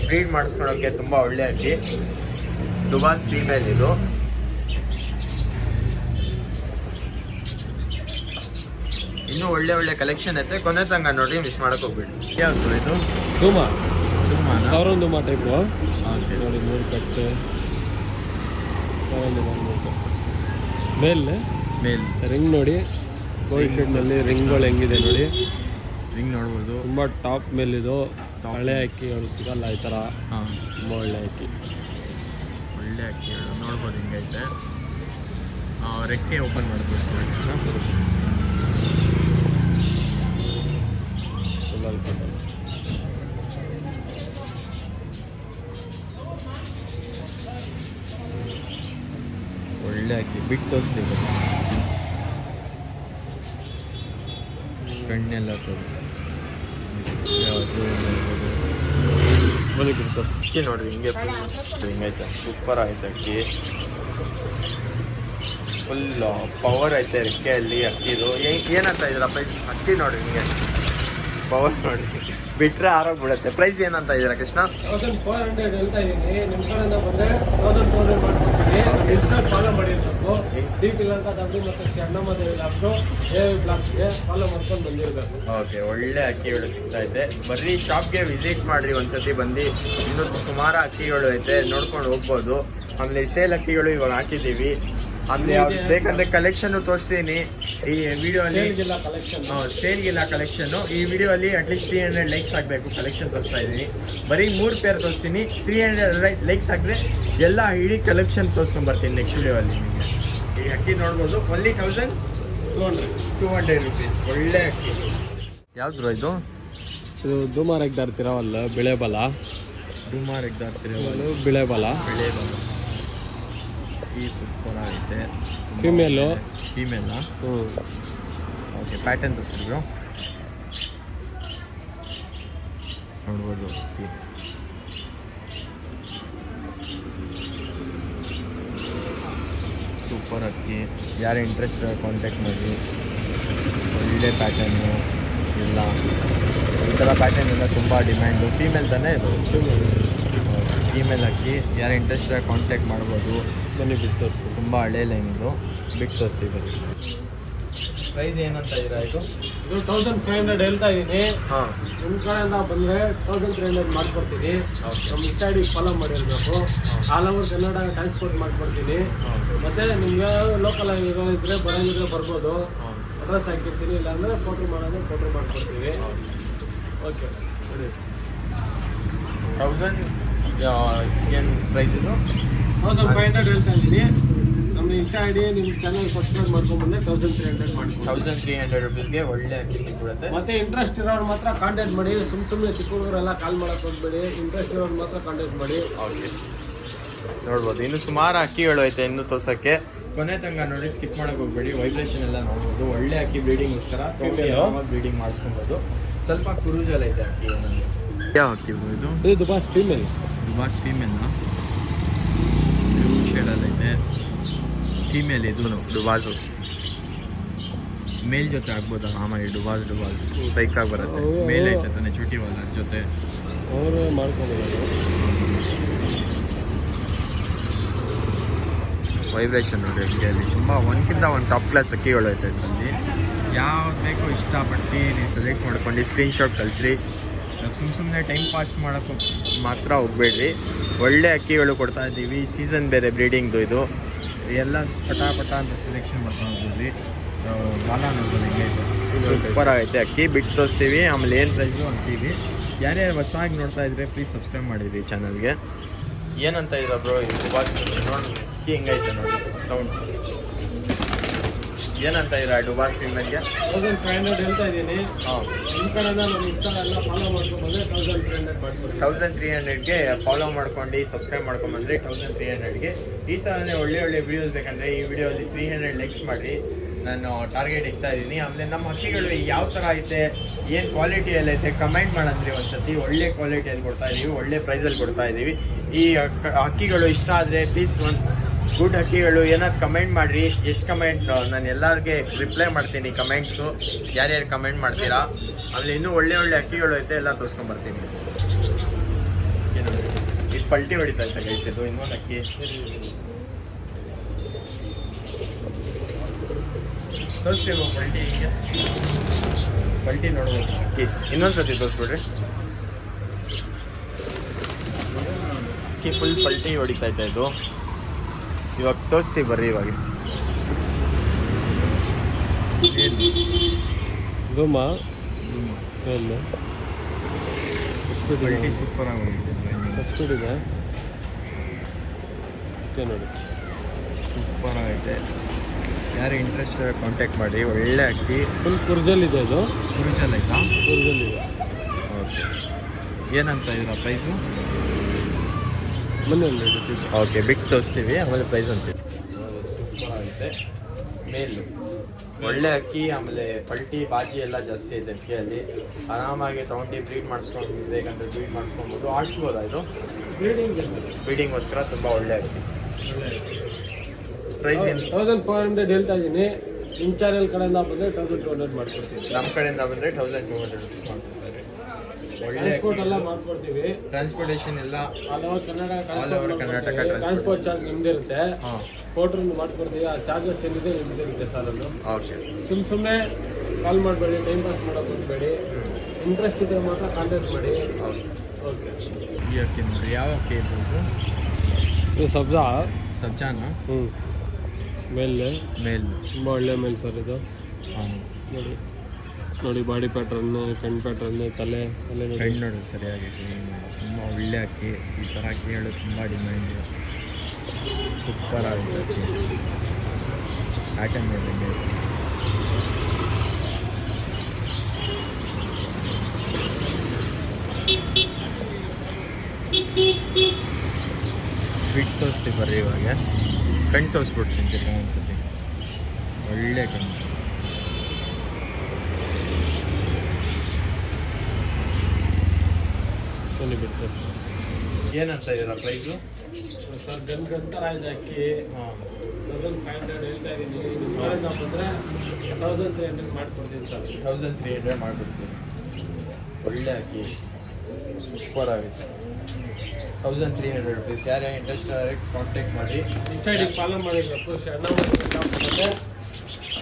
ಬ್ರೀಡ್ ಮಾಡಿಸ್ಕೊಳೋಕ್ಕೆ ತುಂಬ ಒಳ್ಳೆ ಅಕ್ಕಿ. ದುಬಾಸ್ ಫೀಮೇಲ್ ಇದು. ಇನ್ನೂ ಒಳ್ಳೆ ಕಲೆಕ್ಷನ್ ಐತೆ, ಕೊನೆ ತನಕ ನೋಡಿ, ಮಿಸ್ ಮಾಡಕ್ಕೆ ಹೋಗ್ಬೇಡಿ. ಯಾವುದು ಇದು? ಧೂಮ ಧೂಮಾನ? ಸಾವಿರ ಧೂಮ ಟೈಪು ಓಕೆ ನೋಡಿ, 3 ಕಟ್ಟು ಸಾವಿರ ಧೂಮ 3 ಕಟ್ಟು ಮೇಲೆ ಮೇಲ್ ರಿಂಗ್ ನೋಡಿ, ಗೋಲ್ಡ್ ಶೇಡ್ನಲ್ಲಿ ರಿಂಗ್ಗಳು ಹೆಂಗಿದೆ ನೋಡಿ, ರಿಂಗ್ ನೋಡ್ಬೋದು. ತುಂಬ ಟಾಪ್ ಮೇಲಿದು. ಹಳೆ ಅಕ್ಕಿಗಳು ಸಿಗಲ್ಲ ಈ ಥರ, ಹಾಂ, ತುಂಬ ಒಳ್ಳೆ ಅಕ್ಕಿ. ಒಳ್ಳೆ ಅಕ್ಕಿಗಳು ನೋಡ್ಬೋದು ಹಿಂಗೈತೆ. ರೆಕ್ಕೆ ಓಪನ್ ಮಾಡ್ಬೋದು. ಒಳ್ಳೆ ಅಕ್ಕಿ ಬಿಟ್ಟು ತೋರಿಸ್ತೀವಿ. ಕಣ್ಣೆಲ್ಲ ಅಕ್ಕಿ ನೋಡ್ರಿ ಹಿಂಗೆ ಹಿಂಗೈತೆ, ಸೂಪರ್ ಆಯ್ತು ಅಕ್ಕಿ. ಫುಲ್ ಪವರ್ ಐತೆ ರೆಕ್ಕೆಯಲ್ಲಿ ಅಕ್ಕಿದು. ಏನಂತ ಇದ್ದೀರಾ ಪ್ರೈಸ್? ಅಕ್ಕಿ ನೋಡಿ ಹಿಂಗೆ ಪವರ್ ನೋಡಿ, ಬಿಟ್ಟರೆ ಆರೋಗ್ಬಿಡುತ್ತೆ. ಪ್ರೈಸ್ ಏನಂತ ಇದ್ದೀರಾ ಕೃಷ್ಣ? 1400 ಹೇಳ್ತಾ ಇದ್ದೀನಿ. ನಿಮ್ಮ ಕಡೆಯಿಂದ ಬಂದರೆ 1400 ಮಾಡ್ಕೊಡ್ತೀನಿ. ಇನ್ಸ್ಟಾಲ್ ಫಾಲೋ ಮಾಡಿರ್ಬೇಕು. ಡೀಪ್ ಇಲ್ಲ ಅಂತ ಡಬ್ಲ್ಯೂ ಮತ್ತು ಅಣ್ಣಮ್ಮದ ಬ್ಲಾಗ್ಸು ಬ್ಲಾಗ್ಸ್ಗೆ ಫಾಲೋ ಮಾಡ್ಕೊಂಡು ಬಂದಿರಬೇಕು. ಓಕೆ, ಒಳ್ಳೆ ಅಕ್ಕಿಗಳು ಸಿಗ್ತಾ ಇದೆ. ಬರ್ರಿ ಶಾಪ್ಗೆ ವಿಸಿಟ್ ಮಾಡಿರಿ ಒಂದ್ಸತಿ ಬಂದು. ಇನ್ನೂ ಸುಮಾರು ಅಕ್ಕಿಗಳು ಐತೆ, ನೋಡ್ಕೊಂಡು ಹೋಗ್ಬೋದು. ಆಮೇಲೆ ಸೇಲ್ ಅಕ್ಕಿಗಳು ಇವಾಗ ಹಾಕಿದ್ದೀವಿ. ಆಮೇಲೆ ಯಾವ್ದು ಬೇಕಂದ್ರೆ ಕಲೆಕ್ಷನ್ ತೋರಿಸ್ತೀನಿ ಈ ವಿಡಿಯೋ ಅಲ್ಲಿ. ಸೇಲ್ಗಿಲ್ಲ ಕಲೆಕ್ಷನ್ನು. ಈ ವಿಡಿಯೋ ಅಲ್ಲಿ ಅಟ್ಲೀಸ್ಟ್ 300 ಲೈಕ್ಸ್ ಆಗಬೇಕು. ಕಲೆಕ್ಷನ್ ತೋರಿಸ್ತಾ ಇದ್ದೀನಿ, ಬರೀ 3 ಪೇರ್ ತೋರಿಸ್ತೀನಿ. 300 ಲೈಕ್ಸ್ ಆದರೆ ಎಲ್ಲ ಇಡೀ ಕಲೆಕ್ಷನ್ ತೋರಿಸ್ಕೊಂಬರ್ತೀನಿ ನೆಕ್ಸ್ಟ್ ವಿಡಿಯೋ ಅಲ್ಲಿ. ನಿಮಗೆ ಈ ಅಕ್ಕಿ ನೋಡ್ಬೋದು, ಓನ್ಲಿ 1200 ರುಪೀಸ್. ಒಳ್ಳೆ ಅಕ್ಕಿ. ಯಾವ್ದು ಇದು? ಇದು ಧೂಮಾರ್ ಎಗ್ದಾರ್ತಿರವಲ್ಲ, ಬಿಳೆ ಬಲ. ಡುಮಾರ್ ಎಗ್ದಾರ್ತಿರವಲ್ಲ, ಬಿಳೆ ಬಲ. ಬೆಳೆ ಬಲ. ಈ ಸೂಪರ್ ಆಗೈತೆ. ಫೀಮೇಲು. ಫೀಮೇಲಾ? ಹ್ಞೂ. ಓಕೆ, ಪ್ಯಾಟರ್ನ್ ತೋರಿಸಿದ್ರು ನೋಡ್ಬೋದು. ಸೂಪರ್ ಅಕ್ಕಿ. ಯಾರು ಇಂಟ್ರೆಸ್ಟ್ ಕಾಂಟ್ಯಾಕ್ಟ್ ಮಾಡಿ. ಒಳ್ಳೆ ಪ್ಯಾಟರ್ನು ಇಲ್ಲ, ಈ ಥರ ಪ್ಯಾಟರ್ನ್ ಎಲ್ಲ ತುಂಬ ಡಿಮ್ಯಾಂಡು. ಫೀಮೇಲ್ ತಾನೇ ಇದು? ಫೀಮೇಲ್ ಅಕ್ಕಿ. ಯಾರು ಇಂಟ್ರೆಸ್ಟ್ ಕಾಂಟ್ಯಾಕ್ಟ್ ಮಾಡ್ಬೋದು. ಬನ್ನಿ ಬಿಟ್ಟು ತೋರಿಸ್ತೀನಿ. ತುಂಬ ಹಳೆ ಲೈನ್ ಇದು, ಬಿಟ್ಟು ತೋರಿಸ್ತೀವಿ. ಪ್ರೈಸ್ ಏನಂತ ಇದ್ದೀರಾ ಇದು? ಇದು 1500 ಹೇಳ್ತಾ ಇದ್ದೀನಿ. ಹಾಂ, ನಿಮ್ಮ ಕಡೆಯಿಂದ ಬಂದರೆ 1300 ಮಾಡ್ಕೊಡ್ತೀನಿ. ನಮ್ಮ ಇನ್ಸ್ಟಾಡಿಗೆ ಫಾಲೋ ಮಾಡಿರಬೇಕು. ಆಲ್ ಓವರ್ ಕನ್ನಡ ಟ್ರಾನ್ಸ್ಪೋರ್ಟ್ ಮಾಡ್ಕೊಡ್ತೀನಿ. ಮತ್ತು ನಿಮಗೆ ಲೋಕಲ್ ಇದ್ರೆ ಬರೋಂಗಿದ್ರೆ ಬರ್ಬೋದು. ಅಡ್ರೆಸ್ ಹಾಕಿರ್ತೀನಿ, ಇಲ್ಲಾಂದರೆ ಫೋಟೋ ಮಾಡ್ಕೊಡ್ತೀವಿ. ಓಕೆ, ಸರಿ. 1000 ಏನು ಪ್ರೈಸ್ ಇದು? 1500 ಹೇಳ್ತಾ ಇದ್ದೀನಿ. ನಮ್ಮ ಇನ್ಸ್ಟಾ ಐಡಿ ನಿಮ್ಮ ಚಾನಲ್ ಸಬ್ಸ್ಕ್ರೈಬ್ ಮಾಡ್ಕೊಂಡ್ಬಂದ್ರೆ 1300 ಮಾಡ್ಕೊಂಡು 1300 ರುಪೀಸ್ಗೆ ಒಳ್ಳೆ ಅಕ್ಕಿ ಸಿಕ್ಬಿಡುತ್ತೆ. ಮತ್ತೆ ಇಂಟ್ರೆಸ್ಟ್ ಇರೋರು ಮಾತ್ರ ಕಾಂಟ್ಯಾಕ್ಟ್ ಮಾಡಿ. ಸುಮ್ಮನೆ ಚಿಕ್ಕ ಹುಡುಗರೆಲ್ಲ ಕಾಲ್ ಮಾಡಕ್ಕೆ ಹೋಗ್ಬೇಡಿ. ಇಂಟ್ರೆಸ್ಟ್ ಇರೋರು ಮಾತ್ರ ಕಾಂಟ್ಯಾಕ್ಟ್ ಮಾಡಿ. ಓಕೆ, ನೋಡ್ಬೋದು. ಇನ್ನು ಸುಮಾರು ಅಕ್ಕಿಗಳು ಐತೆ ಇನ್ನು ತೋರ್ಸೋಕ್ಕೆ. ಕೊನೆ ತನಕ ನೋಡಿ, ಸ್ಕಿಪ್ ಮಾಡೋಕೆ ಹೋಗ್ಬೇಡಿ. ವೈಬ್ರೇಷನ್ ಎಲ್ಲ ನೋಡ್ಬೋದು. ಒಳ್ಳೆ ಅಕ್ಕಿ ಬ್ರೀಡಿಂಗ್ಗೋಸ್ಕರ ಬ್ರೀಡಿಂಗ್ ಮಾಡಿಸ್ಕೊಬೋದು. ಸ್ವಲ್ಪ ಕುರುಜಲ್ ಐತೆ ಅಕ್ಕಿ. ಏನಂದ್ರೆ ಯಾವ ಅಕ್ಕಿ ಇದು? ಇದು ದುಬಾಸ್ ಫೀಮೇಲ್. ದುಬಾಸ್ ಫೀಮೇಲ್ನ ಬ್ಲೂ ಶೇಡಲ್ಲೈತೆ. ಫೀಮೇಲ್ ಇದು ಡುಬಾಸು. ಮೇಲ್ ಜೊತೆ ಆಗ್ಬೋದು ಆಮೇಲೆ ಡುಬಾಸ್ ಸೈಕಾಗಿ ಬರುತ್ತೆ. ಮೇಲ್ ಐತೆ ತಾನೆ ಚೂಟಿ ವಾಲ ಜೊತೆ ಅವರು ಮಾಡ್ಕೊಬೋದು. ವೈಬ್ರೇಷನ್ ನೋಡಿ ಅಕ್ಕಿಯಲ್ಲಿ ತುಂಬ ಒಂದ್ಕಿಂತ ಒಂದು ಟಾಪ್ ಕ್ಲಾಸ್ ಅಕ್ಕಿಗಳು ಐತೆ ಇದರಲ್ಲಿ. ಯಾವ್ದು ಬೇಕೋ ಇಷ್ಟಪಟ್ಟು ನೀವು ಸೆಲೆಕ್ಟ್ ಮಾಡ್ಕೊಂಡು ಸ್ಕ್ರೀನ್ಶಾಟ್ ಕಳಿಸ್ರಿ. ಸುಮ್ಮನೆ ಟೈಮ್ ಪಾಸ್ ಮಾಡೋಕ್ಕೆ ಮಾತ್ರ ಹೋಗಬೇಡ್ರಿ. ಒಳ್ಳೆ ಅಕ್ಕಿಗಳು ಕೊಡ್ತಾ ಇದ್ದೀವಿ. ಸೀಸನ್ ಬೇರೆ ಬ್ರೀಡಿಂಗ್ದು ಇದು. ಎಲ್ಲ ಪಟ ಅಂತ ಸೆಲೆಕ್ಷನ್ ಮಾಡ್ಕೊಂಡು ಹೋಗ್ಬಿಡ್ರಿ. ಬಾಲ ನೋಡ್ಬೋದು ಹಿಂಗೈತೆ, ಸೂಪರ್ ಆಗೈತೆ ಅಕ್ಕಿ. ಬಿಟ್ಟು ತೋರಿಸ್ತೀವಿ, ಆಮೇಲೆ ಏನು ಪ್ರೈಸು ಅಂತೀವಿ. ಯಾರ್ಯಾರು ಹೊಸದಾಗಿ ನೋಡ್ತಾ ಇದ್ರೆ ಪ್ಲೀಸ್ ಸಬ್ಸ್ಕ್ರೈಬ್ ಮಾಡಿರಿ ಚಾನಲ್ಗೆ. ಏನಂತ ಇದೆ ಬ್ರೋ ಇದು? ನೋಡಿ ಅಕ್ಕಿ ಹೆಂಗೈತೆ ನೋಡಿ ಸೌಂಡ್. ಏನಂತ ಇದ್ದೀರಾ ಡುಬಾ ಸ್ಕ್ರೀನ್ಗೆ? 1500 ಹೇಳ್ತಾ ಇದ್ದೀನಿ. ಹಾಂ, ನಿಮ್ಮ ಕಡೆಯಿಂದ ನಮ್ಮ ಇನ್ಸ್ಟಾ ಎಲ್ಲ ಫಾಲೋ ಮಾಡ್ಕೊಂಡ್ಬಂದ್ರೆ 1300 ಮಾಡ್ಕೊಡ್ತೀನಿ. 1300ಗೆ ಫಾಲೋ ಮಾಡ್ಕೊಂಡು ಸಬ್ಸ್ಕ್ರೈಬ್ ಮಾಡ್ಕೊಂಬಂದ್ರೆ 1300ಗೆ ಈ ಥರನೇ ಒಳ್ಳೆ ವೀಡಿಯೋಸ್ ಬೇಕಂದರೆ ಈ ವಿಡಿಯೋಲಿ 300 ಲೈಕ್ಸ್ ಮಾಡಿ ನಾನು ಟಾರ್ಗೆಟ್ ಇಡ್ತಾ ಇದ್ದೀನಿ. ಆಮೇಲೆ ನಮ್ಮ ಹಕ್ಕಿಗಳು ಯಾವ ಥರ ಐತೆ, ಏನು ಕ್ವಾಲಿಟಿಯಲ್ಲಿ ಐತೆ ಕಮೆಂಟ್ ಮಾಡಂದ್ರಿ ಒಂದ್ಸತಿ. ಒಳ್ಳೆ ಕ್ವಾಲಿಟಿಯಲ್ಲಿ ಕೊಡ್ತಾ ಇದ್ದೀವಿ, ಒಳ್ಳೆ ಪ್ರೈಸಲ್ಲಿ ಕೊಡ್ತಾ ಇದ್ದೀವಿ. ಈ ಹಕ್ಕಿಗಳು ಇಷ್ಟ ಆದರೆ ಪ್ಲೀಸ್ ಒಂದು ಗುಡ್ ಹಕ್ಕಿಗಳು ಏನಾದ್ರು ಕಮೆಂಟ್ ಮಾಡಿರಿ. ಎಷ್ಟು ಕಮೆಂಟ್ ನಾನು ಎಲ್ಲರಿಗೆ ರಿಪ್ಲೈ ಮಾಡ್ತೀನಿ ಕಮೆಂಟ್ಸು, ಯಾರ್ಯಾರು ಕಮೆಂಟ್ ಮಾಡ್ತೀರಾ. ಆಮೇಲೆ ಇನ್ನೂ ಒಳ್ಳೆ ಹಕ್ಕಿಗಳು ಐತೆ ಎಲ್ಲ ತೋರಿಸ್ಕೊಂಬರ್ತೀನಿ. ಏನು ಇದು ಪಲ್ಟಿ ಹೊಡಿತಾ ಇತ್ತು ಗೈಸ್, ಇದು ಇನ್ನೊಂದು ಹಕ್ಕಿ ತೋರಿಸ್ತೀವಿ. ಪಲ್ಟಿ ಹಿಂಗೆ ಪಲ್ಟಿ ನೋಡ್ಬೋದು ಅಕ್ಕಿ. ಇನ್ನೊಂದು ಸತಿ ತೋರಿಸ್ಬಿಡ್ರಿ. ಅಕ್ಕಿ ಫುಲ್ ಪಲ್ಟಿ ಹೊಡಿತಾ ಇತ್ತು ಇದು. ಇವಾಗ ತೋರಿಸ್ತೀವಿ ಬರ್ರಿ. ಇವಾಗ ಧೂಮ ಪಲ್ಟಿ ಸೂಪರ್ ಆಗಿ ಸ್ಪೀಡ್ ಇದೆ ನೋಡಿ, ಸೂಪರ್ ಆಗೈತೆ. ಯಾರು ಇಂಟ್ರೆಸ್ಟ್ ಕಾಂಟ್ಯಾಕ್ಟ್ ಮಾಡಿ. ಒಳ್ಳೆ ಅಕ್ಕಿ, ಫುಲ್ ಕುರ್ಜಲ್ಲಿದೆ ಇದು. ಕುರುಚಲ್ ಆಯ್ತಾ? ಕುರ್ಜಲ್ಲಿದೆ. ಓಕೆ, ಏನಂತ ಇದರ ಪ್ರೈಸು? ಮನೆಯಲ್ಲಿ ಓಕೆ, ಬಿಗ್ ತೋರಿಸ್ತೀವಿ ಆಮೇಲೆ ಪ್ರೈಸ್ ಅಂತೀವಿ. ಸೂಪರ್ ಆಗುತ್ತೆ. ಮೇಲು ಒಳ್ಳೆ ಅಕ್ಕಿ, ಆಮೇಲೆ ಪಲ್ಟಿ ಬಾಜಿ ಎಲ್ಲ ಜಾಸ್ತಿ ಐತೆ ಅಕ್ಕಿಯಲ್ಲಿ. ಆರಾಮಾಗಿ ತೊಗೊಂಡು ಬ್ರೀಡ್ ಮಾಡಿಸ್ಕೊಂಡು ಬೇಕಂದ್ರೆ ಬ್ರೀಡ್ ಮಾಡಿಸ್ಕೊಬೋದು, ಆಡಿಸ್ಬೋದಾ ಇದು? ಬ್ರೀಡಿಂಗ್ಗೋಸ್ಕರ ತುಂಬ ಒಳ್ಳೆ ಅಕ್ಕಿ. ಪ್ರೈಸ್ ಏನು? 1400 ಹೇಳ್ತಾ ಇದ್ದೀನಿ. ನಿಮ್ಮ ಚಾನೆಲ್ ಕಡೆಯಿಂದ ಬಂದರೆ 1200 ಮಾಡ್ಕೊಡ್ತೀವಿ. ನಮ್ಮ ಕಡೆಯಿಂದ ಬಂದರೆ 1200 ರುಪೀಸ್ ಮಾಡ್ಕೊಡ್ತಾರೆ. ಒಳ್ಳೆ ಟ್ರಾನ್ಸ್ಪೋರ್ಟ್ ಎಲ್ಲ ಮಾಡ್ಕೊಡ್ತೀವಿ. ಟ್ರಾನ್ಸ್ಪೋರ್ಟೇಷನ್ ಎಲ್ಲ all over Karnataka Karnataka transport charge ನಿಮ್ದಿರುತ್ತೆ. ಹಾಂ, ಫೋಟೋನು ಮಾಡ್ಕೊಡ್ತೀವಿ. ಆ ಚಾರ್ಜಸ್ ಏನಿದೆ ನಿಮ್ದಿರುತ್ತೆ ಸಾಲನ್ನು. ಓಕೆ. ಸುಮ್ಮನೆ ಕಾಲ್ ಮಾಡಬೇಡಿ, ಟೈಮ್ ಪಾಸ್ ಮಾಡೋಕೆ ಹೋಗಬೇಡಿ. ಇಂಟ್ರೆಸ್ಟ್ ಇದ್ದರೆ ಮಾತ್ರ ಕಾಂಟ್ಯಾಕ್ಟ್ ಮಾಡಿ. ಓಕೆ. ಈ ಅಕ್ಕಿ ನೋಡಿ, ಯಾವ ಅಕ್ಕಿ ಇರ್ಬೋದು? ಇದು ಸಬ್ಜಾ. ಸಬ್ಜಾನ? ಮೇಲೆ ತುಂಬ ಒಳ್ಳೆ ಮೇಲ್ ಸರ್ ಇದು. ಹಾಂ, ನೋಡಿ ಬಾಡಿ ಪ್ಯಾಟ್ರನ್, ಕಣ್ಣು ಪ್ಯಾಟ್ರನ್, ತಲೆ ನೋಡಿ. ಕಣ್ಣು ನೋಡಿ ಸರಿಯಾಗಿ. ತುಂಬ ಒಳ್ಳೆ ಅಕ್ಕಿ. ಈ ಥರ ಅಕ್ಕಿ ಹೇಳೋದು ತುಂಬ ಡಿಮ್ಯಾಂಡ್ ಇದೆ. ಸೂಪರ್ ಆಗುತ್ತೆ ಅಕ್ಕಿ. ಪ್ಯಾಟರ್ನ್ ನೋಡಿ. ಬಿಟ್ಟು ತೋರಿಸ್ತೀವಿ ಬರ್ರಿ. ಇವಾಗ ಕಣ್ಣು ತೋರಿಸ್ಬಿಡ್ತೀನಿ ತಿರ್ಗ ಒಂದ್ಸತಿ. ಒಳ್ಳೆ ಕಣ್ಣು. ಬಿಡ್ತಾರೆ. ಏನಂತ ಇದೀರ ಪ್ರೈಸು? ಸರ್ ಗಂತರ ಇದೆ ಅಕ್ಕಿ. ಹಾಂ, 1500 ಹೇಳ್ತಾ ಇದ್ದೀನಿ. ನಿಮ್ಮ ಕಡೆಯಿಂದ ಬಂದರೆ 1300 ಮಾಡ್ಕೊಡ್ತೀನಿ ಸರ್. 1300 ಮಾಡಿಬಿಡ್ತೀನಿ. ಒಳ್ಳೆ ಅಕ್ಕಿ, ಸೂಪರ್ ಆಗುತ್ತೆ. 1300 ರುಪೀಸ್. ಯಾರ್ಯಾರು ಇಂಟ್ರೆಸ್ಟ್ ಕಾಂಟ್ಯಾಕ್ಟ್ ಮಾಡಿ. ಇನ್ಸ್ಟಾಡಿಗೆ ಫಾಲೋ ಮಾಡಿರಬೇಕು. ಶರಣ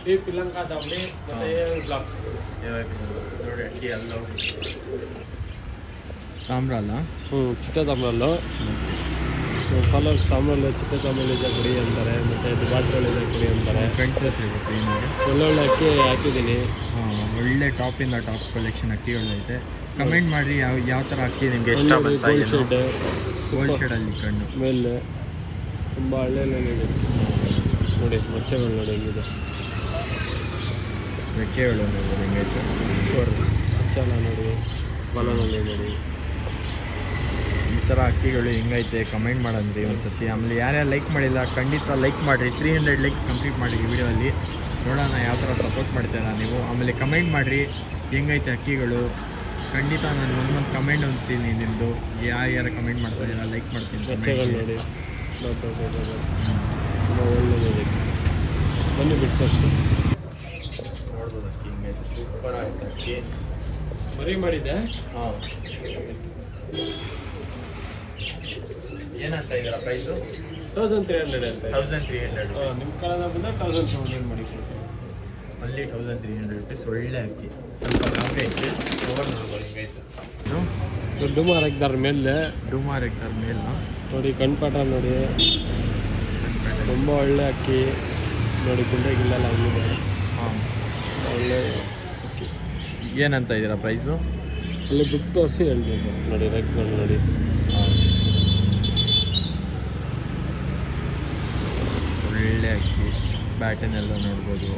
ದೀಪ್ ಲಂಕಾ ದಾಬಲಿ ಮತ್ತು ಬ್ಲಾಗ್ ನೋಡಿ ಅಕ್ಕಿ ಎಲ್ಲ ತಾಮ್ರ ಅಲ್ಲ? ಚಿಟ್ಟ ತಾಮ್ರಲ್ಲು. ಕಲರ್ಸ್ ತಾಮ್ರಲ್ಲಿ ಚಿಟ್ಟ ತಾಮ್ರಲ್ಲಿ ಇದೆ ಕುಡಿ ಅಂತಾರೆ, ಮತ್ತು ದುಬಾಟ್ರಲ್ಲಿದೆ ಕುಡಿ ಅಂತಾರೆ. ಫ್ರೆಂಡ್ಸ್ ಸಿಗುತ್ತೆ. ಈ ನೋಡಿ ಒಳ್ಳೊಳ್ಳೆ ಅಕ್ಕಿ ಹಾಕಿದ್ದೀನಿ. ಹಾಂ, ಒಳ್ಳೆ ಟಾಪಿಂದ ಟಾಪ್ ಕಲೆಕ್ಷನ್ ಅಕ್ಕಿಗಳು ಐತೆ. ಕಮೆಂಟ್ ಮಾಡಿರಿ ಯಾವ ಥರ ಅಕ್ಕಿ ನಿಮಗೆ ಇಷ್ಟ ಬಂತಾ. ಗೋಲ್ಡ್ ಶೇಡಲ್ಲಿ ಕಣ್ಣು ಮೇಲೆ ತುಂಬ ಹಳ್ಳೆಲ್ಲಿದೆ ನೋಡಿ. ಮಚ್ಚೆಗಳು ನೋಡಿ ಹೆಂಗಿದೆ. ರೆಕ್ಕೆಗಳು ನೋಡಿ ಹೆಂಗೈತೆ. ಮಚ್ಚೆಲ್ಲ ನೋಡಿ, ಬಲನಲ್ಲಿ ನೋಡಿ. ಈ ಥರ ಅಕ್ಕಿಗಳು ಹೆಂಗೈತೆ ಕಮೆಂಟ್ ಮಾಡಂದ್ರಿ ಒಂದ್ಸತಿ. ಆಮೇಲೆ ಯಾರ್ಯಾರು ಲೈಕ್ ಮಾಡಿಲ್ಲ ಖಂಡಿತ ಲೈಕ್ ಮಾಡಿರಿ. 300 ಲೈಕ್ಸ್ ಕಂಪ್ಲೀಟ್ ಮಾಡಿ ಈ ವಿಡಿಯೋಲ್ಲಿ. ನೋಡೋಣ ಯಾವ ಥರ ಸಪೋರ್ಟ್ ಮಾಡ್ತೀರಾ ನೀವು. ಆಮೇಲೆ ಕಮೆಂಟ್ ಮಾಡಿರಿ ಹೆಂಗೈತೆ ಅಕ್ಕಿಗಳು. ಖಂಡಿತ ನಾನು ಒಂದೊಂದು ಕಮೆಂಟ್ ಅಂತೀನಿ ನಿಮ್ಮದು. ಯಾರ್ಯಾರು ಕಮೆಂಟ್ ಮಾಡ್ತಾಯಿದ್ದೀರಾ ಲೈಕ್ ಮಾಡ್ತೀನಿ. ಮಚ್ಚೆಗಳು ನೋಡಿ, ತುಂಬ ಒಳ್ಳೆಯದಿದೆ. ಬನ್ನಿ ಬಿಟ್ಟು ನೋಡ್ಬೋದು ಅಕ್ಕಿ ಹಿಂಗೈತೆ. ಸೂಪರ್ ಆಗುತ್ತೆ ಅಕ್ಕಿ. ಮರಿ ಮಾಡಿದ್ದೆ. ಹಾಂ, ಏನಂತ ಇದ್ದೀರಾ ಪ್ರೈಸು? 1300 ಅಂತ. 1300. ನಿಮ್ಮ ಕಡೆಯಿಂದ ಬಂದರೆ 1200 ಮಾಡಿ ಕೊಡ್ತೀನಿ. ಅಲ್ಲಿ 1300 ರುಪೀಸ್. ಒಳ್ಳೆ ಅಕ್ಕಿ, ಸ್ವಲ್ಪ ಲಾಂಗ್ ಐತೆ. ಓವರ್ ನೋಡ್ಬೋದು ಹಿಂಗೈತೆ. ದೊಡ್ಡ ಮಾರಾಕ್ದಾರ ಮೇಲೆ ಡುಮಾರ್ ಎಕ್ಟರ್ ಮೇಲ್ ನೋಡಿ. ಕಣ್ಪಾಟ ನೋಡಿ, ತುಂಬ ಒಳ್ಳೆ ಅಕ್ಕಿ ನೋಡಿ. ಗುಂಡೆ ಗಿಲ್ಲೆಲ್ಲ ಆಗಿದೆ. ಹಾಂ, ಒಳ್ಳೆ ಏನಂತ ಇದ್ದೀರಾ ಪ್ರೈಸು? ಅಲ್ಲಿ ಬುಕ್ ತೋರಿಸಿ ಹೇಳ್ಬೇಕು ನೋಡಿ. ರೆಕ್ಗಳು ನೋಡಿ. ಒಳ್ಳೆ ಅಕ್ಕಿ. ಬ್ಯಾಟನ್ ಎಲ್ಲ ನೋಡ್ಬೋದು.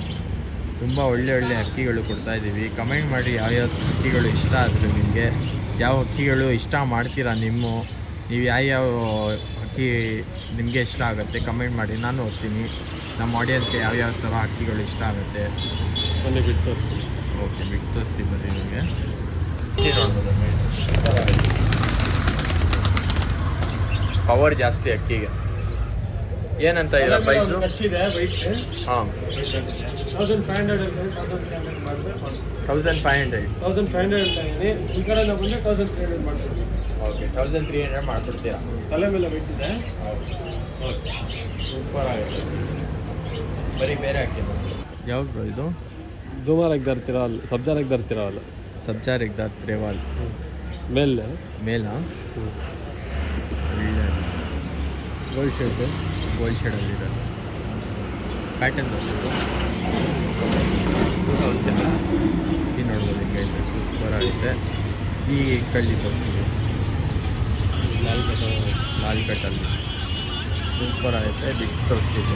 ತುಂಬ ಒಳ್ಳೆ ಒಳ್ಳೆ ಅಕ್ಕಿಗಳು ಕೊಡ್ತಾ ಇದ್ದೀವಿ. ಕಮೆಂಟ್ ಮಾಡಿ ಯಾವ್ಯಾವ ಅಕ್ಕಿಗಳು ಇಷ್ಟ ಆದರೆ ನಿಮಗೆ, ಯಾವ ಅಕ್ಕಿಗಳು ಇಷ್ಟ ಮಾಡ್ತೀರಾ ನೀವು ಯಾವ್ಯಾವ ಅಕ್ಕಿ ನಿಮಗೆ ಇಷ್ಟ ಆಗುತ್ತೆ ಕಮೆಂಟ್ ಮಾಡಿ, ನಾನು ಓದ್ತೀನಿ. ನಮ್ಮ ಆಡಿಯನ್ಸ್ಗೆ ಯಾವ್ಯಾವ ಥರ ಅಕ್ಕಿಗಳು ಇಷ್ಟ ಆಗುತ್ತೆ ಮೊನ್ನೆ ಬಿಟ್ಟು ತೋರಿಸ್ತೀನಿ. ಓಕೆ, ಬಿಟ್ಟು ತೋರಿಸ್ತೀವಿ ಬರ್ರಿ ನಿಮಗೆ. ಅಕ್ಕಿ ನೋಡ್ಬೋದು, ಪವರ್ ಜಾಸ್ತಿ ಅಕ್ಕಿಗೆ. ಏನಂತ ಇಲ್ಲ ಪ್ರೈಸು? ಹಚ್ಚಿದೆ ವೈಟ್ ಹಾಂ, 1500 ಮಾಡಿದ್ರೆ 1500. 1500 ಅಂತ ಇದೀನಿ. ಈ ಕಡೆ ನಾವು ಬಂದರೆ 1300 ಮಾಡ್ತೀನಿ. ಓಕೆ, 1300 ಮಾಡ್ಕೊಡ್ತೀರಾ? ತಲೆ ಮೇಲೆ ವೈಟ್ ಇದೆ. ಓಕೆ, ಸೂಪರ್ ಆಗಿದೆ. ಬರೀ ಬೇರೆ ಅಕ್ಕಿ ಯಾವುದು ಇದು? ದುಮಾರಾಗಿ ತರ್ತಿರಲ್ಲ, ಸಬ್ಜಾರಾಗಿ ತರ್ತಿರಲ್ಲ. ಸಬ್ಜಾರ್ ಎಗ್ದಾರ್ ತ್ರೇವಾಲ್ ಮೇಲೆ ಮೇಲಾ? ಒಳ್ಳೆ ಗೋಲ್ಡ್ ಶೇಡ್, ಗೋಲ್ಡ್ ಶೇಡಲ್ಲಿರೋದು ಪ್ಯಾಟರ್ನ್ ತೋರಿಸಿದ್ರು. ಈ ನೋಡ್ಬೋದು ಹಿಂಗೈತೆ, ಸೂಪರ್ ಆಗಿದೆ. ಈ ಕಳ್ಳಿ ತೋರಿಸ್ತೀವಿ, ಲಾಲ್ ಕಟ್ಟಲ್ಲಿ ಸೂಪರ್ ಆಗುತ್ತೆ. ಬಿಟ್ಟು ತೋರಿಸ್ತೀವಿ.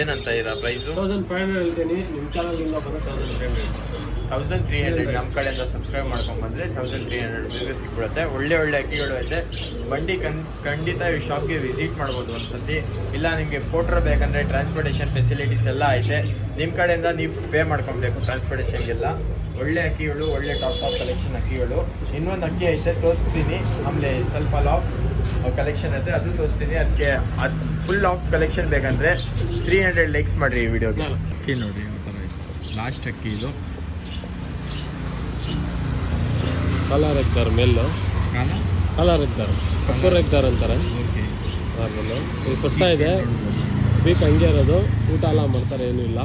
ಏನಂತ ಇರೋ ಪ್ರೈಸು? 1500 ಹೇಳ್ತೀನಿ. ನಿಮ್ಮ ಚಾನಲ್ಗಿಂದ ಬಂದರೆ 1300. ನಮ್ಮ ಕಡೆಯಿಂದ ಸಬ್ಸ್ಕ್ರೈಬ್ ಮಾಡ್ಕೊಂಡು ಬಂದರೆ 1300 ರುಪೀಸ್ಗೆ ಸಿಕ್ಬಿಡುತ್ತೆ. ಒಳ್ಳೆ ಒಳ್ಳೆ ಅಕ್ಕಿಗಳು ಐತೆ. ಬಂಡಿ ಖಂಡಿತ ಈ ಶಾಪ್ಗೆ ವಿಸಿಟ್ ಮಾಡ್ಬೋದು ಒಂದ್ಸತಿ. ಇಲ್ಲ ನಿಮಗೆ ಪೋಟ್ರ್ ಬೇಕಂದರೆ ಟ್ರಾನ್ಸ್ಪೋರ್ಟೇಷನ್ ಫೆಸಿಲಿಟೀಸ್ ಎಲ್ಲ ಐತೆ. ನಿಮ್ಮ ಕಡೆಯಿಂದ ನೀವು ಪೇ ಮಾಡ್ಕೊಬೇಕು ಟ್ರಾನ್ಸ್ಪೋರ್ಟೇಷನ್ಗೆಲ್ಲ. ಒಳ್ಳೆ ಅಕ್ಕಿಗಳು, ಒಳ್ಳೆ ಟಾಪ್ ಕಲೆಕ್ಷನ್ ಅಕ್ಕಿಗಳು. ಇನ್ನೊಂದು ಅಕ್ಕಿ ಐತೆ, ತೋರಿಸ್ತೀನಿ. ಆಮೇಲೆ ಸ್ವಲ್ಪ ಲಾಫ್ ಕಲೆಕ್ಷನ್ ಐತೆ, ಅದು ತೋರಿಸ್ತೀನಿ. ಅದಕ್ಕೆ ಅದು ಫುಲ್ ಆಫ್ ಕಲೆಕ್ಷನ್ ಬೇಕಂದರೆ 300 ಲೈಕ್ಸ್ ಮಾಡಿರಿ ಈ ವಿಡಿಯೋಗೆ. ಅಕ್ಕಿ ನೋಡಿ ಯಾವ ಥರ ಐತೆ. ಲಾಸ್ಟ್ ಅಕ್ಕಿ ಇದು. ಕಲರ್ ಎಗ್ದಾರ್ ಮೇಲು, ಕಲರ್ ಎಗ್ದಾರ್, ಕಪ್ಪೂರ್ ಎಗ್ದಾರ್ ಅಂತಾರೆ. ಓಕೆ, ಆಮೇಲೆ ಇದು ಸೊಟ್ಟ ಇದೆ, ಬೀಕ್ ಹಂಗೆ ಇರೋದು. ಊಟ ಎಲ್ಲ ಮಾಡ್ತಾರೆ, ಏನೂ ಇಲ್ಲ.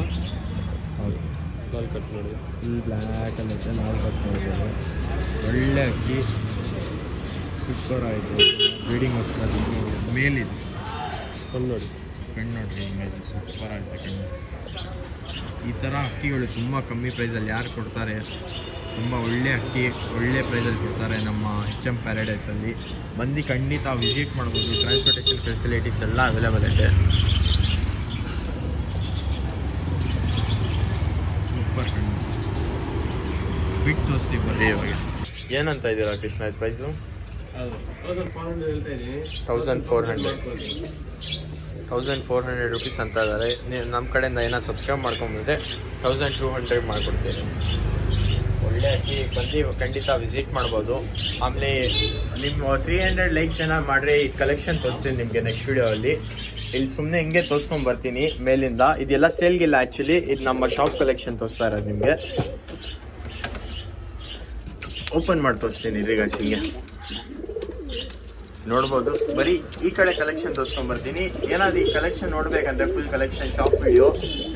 ಹೌದು, ನಾಲ್ ಕಟ್ ನೋಡಿ, ಫುಲ್ ಬ್ಲ್ಯಾಕಲ್ಲಿ ಐತೆ. ನಾವು ಕಟ್ ನೋಡಿದ್ದೇವೆ. ಒಳ್ಳೆ ಅಕ್ಕಿ, ಸೂಪರ್ ಆಯಿತು. ಬ್ರೀಡಿಂಗ್ ಹೋಗ್ತದೆ. ಮೇಲಿದೆ ಒಂದು ನೋಡಿ, ಕಣ್ಣು ನೋಡ್ರಿ ಹಿಂಗೈತೆ, ಸೂಪರ್ ಆಗುತ್ತೆ ಕಣ್ಣು. ಈ ಥರ ಅಕ್ಕಿಗಳು ತುಂಬ ಕಮ್ಮಿ ಪ್ರೈಸಲ್ಲಿ ಯಾರು ಕೊಡ್ತಾರೆ? ತುಂಬ ಒಳ್ಳೆ ಅಕ್ಕಿ, ಒಳ್ಳೆ ಪ್ರೈಸಲ್ಲಿ ಕೊಡ್ತಾರೆ ನಮ್ಮ HM ಪ್ಯಾರಡೈಸಲ್ಲಿ. ಬಂದು ಖಂಡಿತ ವಿಸಿಟ್ ಮಾಡ್ಬೋದು. ಟ್ರಾನ್ಸ್ಪೋರ್ಟೇಷನ್ ಫೆಸಿಲಿಟೀಸ್ ಎಲ್ಲ ಅವೈಲೇಬಲ್ ಇದೆ. ಸೂಪರ್ ಕಣ್ಣು. ಬಿಟ್ಟು ತೋರಿಸ್ತೀವಿ ಬರ್ರಿ ಇವಾಗ. ಏನಂತ ಇದ್ದೀರಾ ಕೃಷ್ಣ ಇದು ಪ್ರೈಸು? ಅದು 1400 ಹೇಳ್ತಾ ಇದ್ದೀನಿ. 1400 ರುಪೀಸ್ ಅಂತ ಇದ್ದಾರೆ. ನೀವು ನಮ್ಮ ಕಡೆಯಿಂದ ಏನೋ ಸಬ್ಸ್ಕ್ರೈಬ್ ಮಾಡ್ಕೊಂಡ್ಬಂದರೆ 1200 ಮಾಡಿಕೊಡ್ತೀವಿ. ಒಳ್ಳೆ ಅಕ್ಕಿ, ಬಂದು ಖಂಡಿತ ವಿಸಿಟ್ ಮಾಡ್ಬೋದು. ಆಮೇಲೆ ನಿಮ್ಮ 300 ಲೈಕ್ಸ್ ಏನಾರು ಮಾಡಿರಿ, ಈ ಕಲೆಕ್ಷನ್ ತೋರಿಸ್ತೀನಿ ನಿಮಗೆ ನೆಕ್ಸ್ಟ್ ವೀಡಿಯೋಲ್ಲಿ. ಇಲ್ಲಿ ಸುಮ್ಮನೆ ಹಿಂಗೆ ತೋರಿಸ್ಕೊಂಡು ಬರ್ತೀನಿ ಮೇಲಿಂದ. ಇದೆಲ್ಲ ಸೇಲ್ಗಿಲ್ಲ ಆ್ಯಕ್ಚುಲಿ, ಇದು ನಮ್ಮ ಶಾಪ್ ಕಲೆಕ್ಷನ್ ತೋರಿಸ್ತಾ ಇರೋದು ನಿಮಗೆ. ಓಪನ್ ಮಾಡಿ ತೋರಿಸ್ತೀನಿ ಈಗ ಹಿಂಗೆ ನೋಡ್ಬೋದು. ಬರೀ ಈ ಕಡೆ ಕಲೆಕ್ಷನ್ ತೋರಿಸ್ಕೊಂಡು ಬರ್ತೀನಿ. ಏನಾದ್ರು ಈ ಕಲೆಕ್ಷನ್ ನೋಡ್ಬೇಕಂದ್ರೆ full collection shop video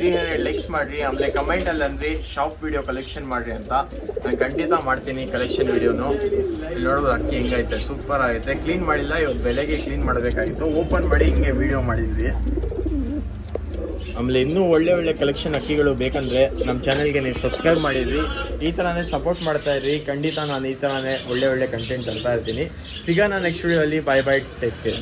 300 likes ಮಾಡಿರಿ. ಆಮೇಲೆ ಕಮೆಂಟಲ್ಲಿ ಅಂದ್ರಿ ಶಾಪ್ ವಿಡಿಯೋ ಕಲೆಕ್ಷನ್ ಮಾಡಿರಿ ಅಂತ. ನಾನು ಖಂಡಿತ ಮಾಡ್ತೀನಿ ಕಲೆಕ್ಷನ್ ವಿಡಿಯೋನು. ಇಲ್ಲಿ ನೋಡ್ಬೋದು ಅಕ್ಕಿ ಹೆಂಗೈತೆ, ಸೂಪರ್ ಆಗೈತೆ. ಕ್ಲೀನ್ ಮಾಡಿಲ್ಲ, ಇವತ್ತು ಬೆಳಗ್ಗೆ ಕ್ಲೀನ್ ಮಾಡಬೇಕಾಗಿತ್ತು. ಓಪನ್ ಮಾಡಿ ಹಿಂಗೆ ವಿಡಿಯೋ ಮಾಡಿದ್ವಿ. ಆಮೇಲೆ ಇನ್ನೂ ಒಳ್ಳೆ ಒಳ್ಳೆ ಕಲೆಕ್ಷನ್ ಅಕ್ಕಿಗಳು ಬೇಕಂದರೆ ನಮ್ಮ ಚಾನಲ್ಗೆ ನೀವು ಸಬ್ಸ್ಕ್ರೈಬ್ ಮಾಡಿದ್ರಿ. ಈ ಥರನೇ ಸಪೋರ್ಟ್ ಮಾಡ್ತಾ ಇರ್ರಿ. ಖಂಡಿತ ನಾನು ಈ ಥರನೇ ಒಳ್ಳೆ ಒಳ್ಳೆ ಕಂಟೆಂಟ್ ತರ್ತಾ ಇರ್ತೀನಿ. ಸಿಗೋಣ ನೆಕ್ಸ್ಟ್ ವಿಡಿಯೋಲ್ಲಿ. ಬಾಯ್ ಬಾಯ್, ಟೇಕ್ ಕೇರ್.